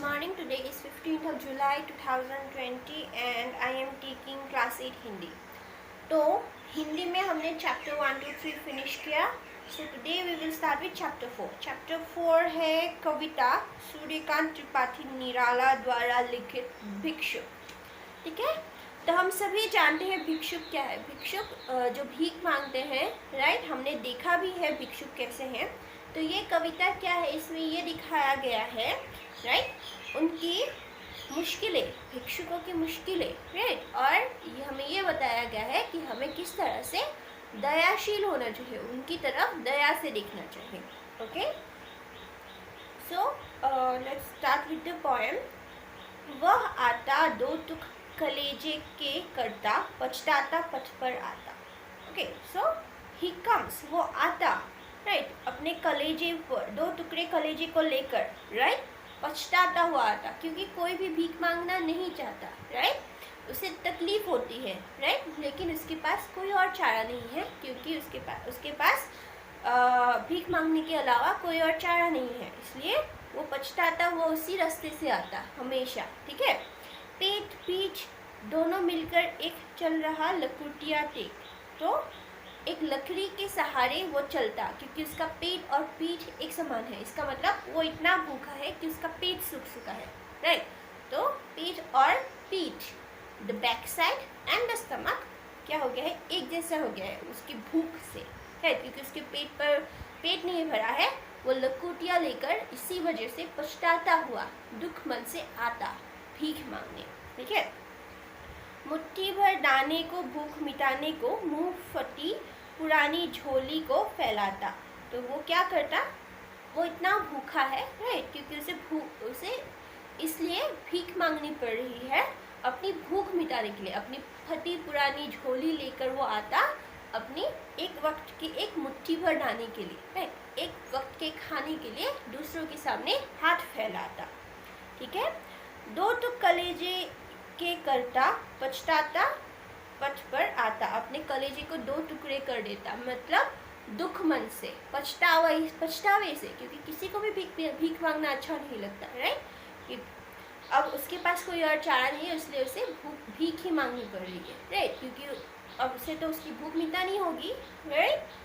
morning. Today is 15th of July 2020 and I am taking class 8 Hindi. तो हिंदी में हमने chapter 1 2 3 finish किया. So today we will start with chapter 4. Chapter 4 है कविता सूर्यकांत त्रिपाठी निराला द्वारा लिखित भिक्षुक. ठीक है. तो हम सभी जानते हैं भिक्षुक क्या है. भिक्षुक जो भीख मांगते हैं, राइट. हमने देखा भी है भिक्षुक कैसे हैं. तो ये कविता क्या है, इसमें ये दिखाया गया है, राइट, उनकी मुश्किलें, भिक्षुकों की मुश्किलें, राइट. और ये हमें ये बताया गया है कि हमें किस तरह से दयाशील होना चाहिए, उनकी तरफ दया से देखना चाहिए. Okay. So let's start with the poem. वह आता दो टुक कलेजे के करता, पछताता पथ पर आता. ओके. सो ही कम्स, वो आता, राइट, अपने कलेजे पर, दो टुकड़े कलेजे को लेकर, राइट, पछताता हुआ आता. क्योंकि कोई भी भीख मांगना नहीं चाहता, राइट. उसे तकलीफ होती है, राइट, लेकिन उसके पास कोई और चारा नहीं है. क्योंकि उसके पास भीख मांगने के अलावा कोई और चारा नहीं है. इसलिए वो पछताता हुआ उसी रास्ते से आता हमेशा. ठीक है. पेट पीठ दोनों मिलकर एक चल रहा लकुटिया टेक. तो एक लकड़ी के सहारे वो चलता, क्योंकि उसका पेट और पीठ एक समान है. इसका मतलब वो इतना भूखा है कि उसका पेट सूख चुका है, राइट. तो पेट और पीठ, the back side and the stomach क्या हो गया है, एक जैसा हो गया है उसकी भूख से, राइट. क्योंकि उसके पेट पर पेट नहीं भरा है, वो लकुटिया लेकर इसी वजह से पछताता हुआ दुख मन से आता भीख मांगने. ठीक है. मुट्ठी भर दाने को भूख मिटाने को मुंह फटी पुरानी झोली को फैलाता. तो वो क्या करता, वो इतना भूखा है, राइट, क्योंकि उसे इसलिए भीख मांगनी पड़ रही है अपनी भूख मिटाने के लिए. अपनी फटी पुरानी झोली लेकर वो आता अपनी एक वक्त की एक मुट्ठी भर दाने के लिए, राइट, एक वक्त के खाने के लिए दूसरों के सामने हाथ फैलाता. ठीक है. दो तो कलेजे के करता, पछताता पथ पर आता. अपने कलेजे को दो टुकड़े कर देता, मतलब दुख मन से, पछतावे से. क्योंकि किसी को भी भीख मांगना अच्छा नहीं लगता, राइट. अब उसके पास कोई और चारा नहीं है, इसलिए उसे भीख ही मांगनी पड़ रही है, राइट. क्योंकि अब उसे तो उसकी भूख मिटानी होगी, राइट.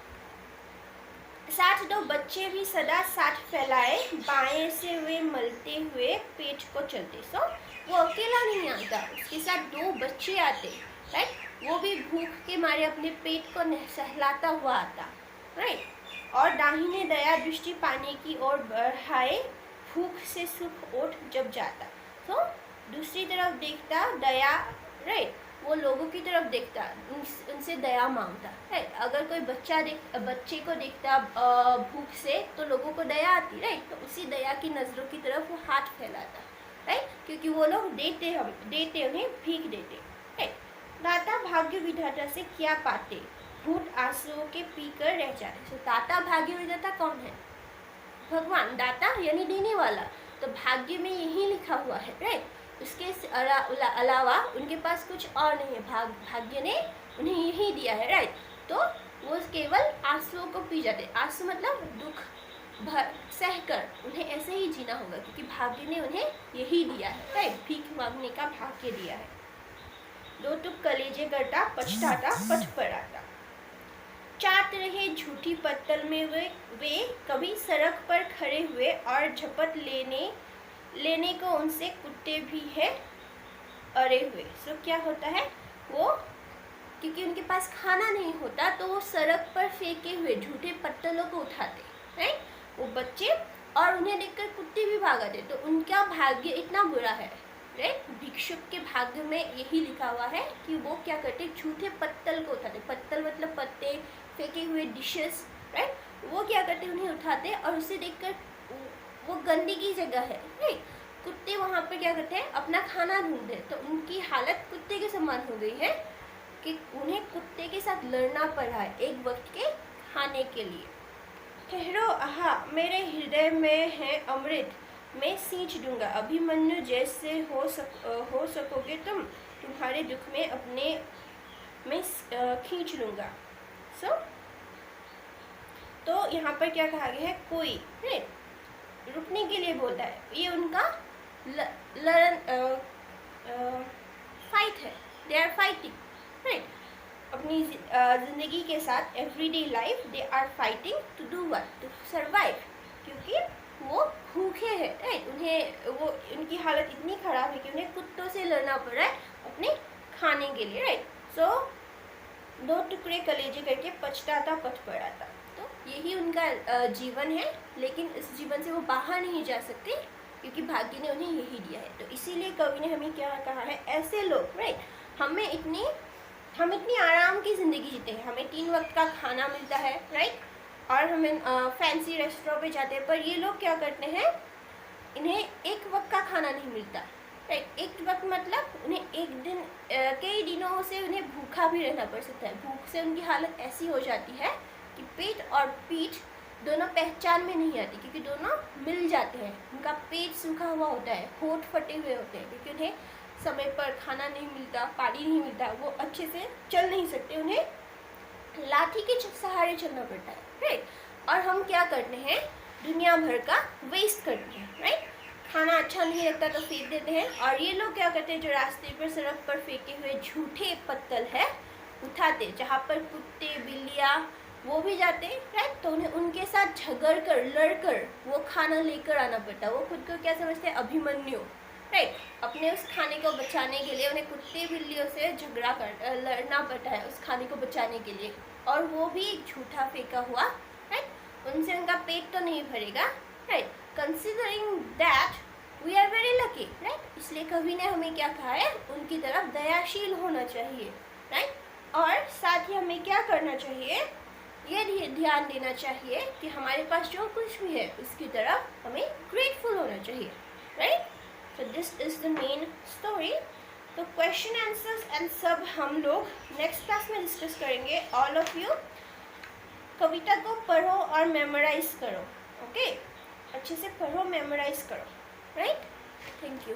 साथ दो बच्चे भी सदा साथ फैलाए, बाएं से वे मलते हुए पेट को चलते. सो वो अकेला नहीं आता, उसके साथ दो बच्चे आते, राइट. वो भी भूख के मारे अपने पेट को सहलाता हुआ आता, राइट. और दाहिने दया दृष्टि पाने की ओर बढ़ाए, भूख से सुख ओट जब जाता. तो दूसरी तरफ देखता दया, राइट, वो लोगों की तरफ देखता, उनसे दया मांगता, राइट. अगर कोई बच्चे को देखता भूख से, तो लोगों को दया आती, राइट. तो उसी दया की नज़रों की तरफ वो हाथ फैलाता, राइट. क्योंकि वो लोग देते उन्हें भीख देते, राइट. दाता भाग्य विधाता से क्या पाते, घूंट आंसुओं के पीकर रह जाते. तो दाता भाग्य विधाता कौन है, भगवान. दाता यानी देने वाला. तो भाग्य में यही लिखा हुआ है, राइट. उसके अलावा उनके पास कुछ और नहीं है. भाग्य ने उन्हें यही दिया है, राइट. तो वो केवल आंसुओं को पी जाते. आंसू मतलब दुख सहकर उन्हें ऐसे ही जीना होगा, क्योंकि भाग्य ने उन्हें यही दिया है, राइट. भीख मांगने का भाग्य दिया है. दो टुक कलेजे करता, पछताता पथ पर आता. चाट रहे झूठी पत्तल में वे कभी सड़क पर खड़े हुए, और झपट लेने को उनसे कुत्ते भी है अरे हुए. सो क्या होता है, वो क्योंकि उनके पास खाना नहीं होता, तो वो सड़क पर फेंके हुए झूठे पत्तलों को उठाते, राइट, वो बच्चे. और उन्हें देखकर कुत्ते भी भागते. तो उनका भाग्य इतना बुरा है, राइट. भिक्षुक के भाग्य में यही लिखा हुआ है कि वो क्या करते, झूठे पत्तल को उठाते. पत्तल मतलब पत्ते, फेंके हुए डिशेस, राइट. वो क्या करते, उन्हें उठाते, और उसे देखकर वो गंदगी जगह है, राइट. कुत्ते वहाँ पर क्या करते हैं, अपना खाना ढूंढते. तो उनकी हालत कुत्ते के समान हो गई है कि उन्हें कुत्ते के साथ लड़ना पड़ा है एक वक्त के खाने के लिए. ठहरो आहा मेरे हृदय में है अमृत, मैं सींच दूंगा. अभिमन्यु जैसे हो सकोगे तुम, तुम्हारे दुख में अपने में खींच लूँगा. सो तो यहाँ पर क्या कहा गया है, कोई, राइट, रुकने के लिए बोलता है. ये उनका लर्न फाइट है, दे आर फाइटिंग, राइट। अपनी ज़िंदगी के साथ everyday life they are fighting to do what, to survive, क्योंकि वो भूखे हैं, राइट। उन्हें वो उनकी हालत इतनी ख़राब है कि उन्हें कुत्तों से लड़ना पड़ रहा है अपने खाने के लिए, राइट। सो 2 टुकड़े कलेजे करके पछताता पथ पड़ा था। तो यही उनका जीवन है, लेकिन इस जीवन से वो बाहर नहीं जा सकते क्योंकि भाग्य ने उन्हें यही दिया है। तो इसीलिए कवि ने हमें क्या कहा है, ऐसे लोग, राइट, हम इतनी आराम की ज़िंदगी जीते हैं, हमें 3 वक्त का खाना मिलता है, राइट, और हमें फैंसी रेस्टोरेंट पे जाते हैं, पर ये लोग क्या करते हैं, इन्हें 1 वक्त का खाना नहीं मिलता, राइट। 1 वक्त मतलब उन्हें एक दिन कई दिनों से उन्हें भूखा भी रहना पड़ सकता है। भूख से उनकी हालत ऐसी हो जाती है कि पेट और पीठ दोनों पहचान में नहीं आती, क्योंकि दोनों मिल जाते हैं। उनका पेट सूखा हुआ होता है, होंठ फटे हुए होते हैं, क्योंकि उन्हें समय पर खाना नहीं मिलता, पानी नहीं मिलता, वो अच्छे से चल नहीं सकते, उन्हें लाठी के सहारे चलना पड़ता है, राइट। और हम क्या करते हैं, दुनिया भर का वेस्ट करते हैं, राइट। खाना अच्छा नहीं लगता तो फेंक देते हैं। और ये लोग क्या करते हैं, जो रास्ते पर सड़क पर फेंके हुए झूठे पत्तल है उठाते, जहाँ पर कुत्ते बिल्लियाँ वो भी जाते, राइट, तो उन्हें उनके साथ झगड़ कर लड़ कर वो खाना लेकर आना पड़ता है। वो खुद को क्या समझते हैं, अभिमन्यु, राइट। अपने उस खाने को बचाने के लिए उन्हें कुत्ते बिल्लियों से लड़ना पड़ता है उस खाने को बचाने के लिए, और वो भी झूठा फेंका हुआ, राइट। उनसे उनका पेट तो नहीं भरेगा, right. Considering that we are very lucky, right. इसलिए कवि ने हमें क्या कहा है, उनकी तरफ दयाशील होना चाहिए, राइट। और साथ ही हमें क्या करना चाहिए, ये ध्यान देना चाहिए कि हमारे पास जो कुछ भी है उसकी तरफ हमें ग्रेटफुल होना चाहिए, right. So this is the main story. तो क्वेश्चन आंसर्स एंड सब हम लोग नेक्स्ट क्लास में डिस्कस करेंगे। ऑल ऑफ यू कविता को पढ़ो और मेमोराइज करो, ओके। अच्छे से पढ़ो, मेमोराइज करो, राइट। Thank you.